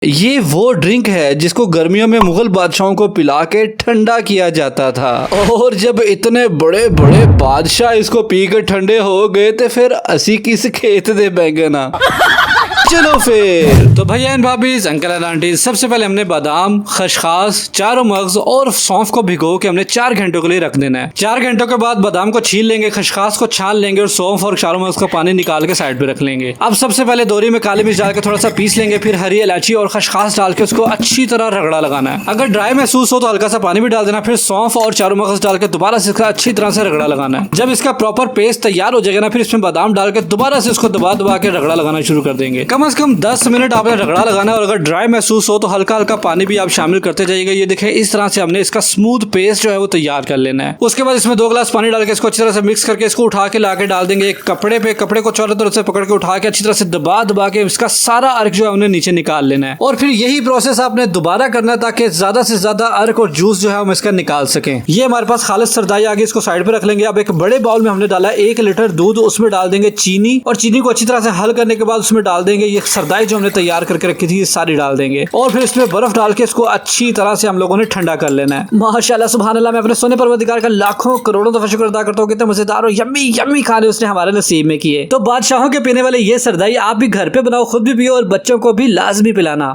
ये वो ड्रिंक है जिसको गर्मियों में मुगल बादशाहों को पिला के ठंडा किया जाता था और जब इतने बड़े बड़े बादशाह इसको पी के ठंडे हो गए थे फिर असी किस खेत दे बैंगना। चलो फिर तो भैया एंड भाभी अंकल एंड आंटी, सबसे पहले हमने बादाम, खसखस, चारों मगज और सौंफ को भिगो के हमने 4 घंटों के लिए रख देना है। 4 घंटों के बाद बादाम को छील लेंगे, खसखस को छान लेंगे और सौंफ और चारों मगज का पानी निकाल के साइड पे रख लेंगे। अब सबसे पहले दोरी में काली मिर्च डाल के थोड़ा सा पीस लेंगे, फिर हरी इलायची और खसखस डाल के उसको अच्छी तरह रगड़ा लगाना है। अगर ड्राई महसूस हो तो हल्का सा पानी भी डाल देना, फिर सौंफ और चारों मगज डाल के दोबारा से इसका अच्छी तरह से रगड़ा लगाना है। जब इसका प्रॉपर पेस्ट तैयार हो जाएगा ना, फिर इसमें बादाम डाल के दोबारा से इसको दबा दबा के रगड़ा लगाना शुरू कर देंगे। कम से कम 10 मिनट आपने रगड़ा लगाना है और अगर ड्राई महसूस हो तो हल्का हल्का पानी भी आप शामिल करते जाइएगा। ये देखें, इस तरह से हमने इसका स्मूथ पेस्ट जो है वो तैयार कर लेना है। उसके बाद इसमें 2 गिलास पानी डाल के इसको अच्छी तरह से मिक्स करके इसको उठा के लाके डाल देंगे एक कपड़े पे। कपड़े को चारों तरफ से पकड़ के उठा के अच्छी तरह से दबा दबा के इसका सारा अर्क जो है उन्हें नीचे निकाल लेना है। और फिर यही प्रोसेस आपने दोबारा करना है ताकि ज्यादा से ज्यादा अर्क और जूस जो है हम इसका निकाल सकें। ये हमारे पास खालिस सरदाई आ गई, इसको साइड पे रख लेंगे। अब एक बड़े बाउल में हमने डाला 1 लीटर दूध, उसमें डाल देंगे चीनी और चीनी को अच्छी तरह से हल करने के बाद उसमें डाल देंगे ये सरदाई जो हमने तैयार करके रखी थी, सारी डाल देंगे और फिर इसमें बर्फ डाल के इसको अच्छी तरह से हम लोगों ने ठंडा कर लेना है। माशाल्लाह सुभान अल्लाह, मैं अपने सोने परवरदिगार का लाखों करोड़ों दफा शुक्र अदा करता हूँ, कितने मजेदार और यम्मी यम्मी खाने उसने हमारे नसीब में किए। तो बादशाहों के पीने वाले ये सरदाई आप भी घर पे बनाओ, खुद भी पियो और बच्चों को भी लाजमी पिलाना।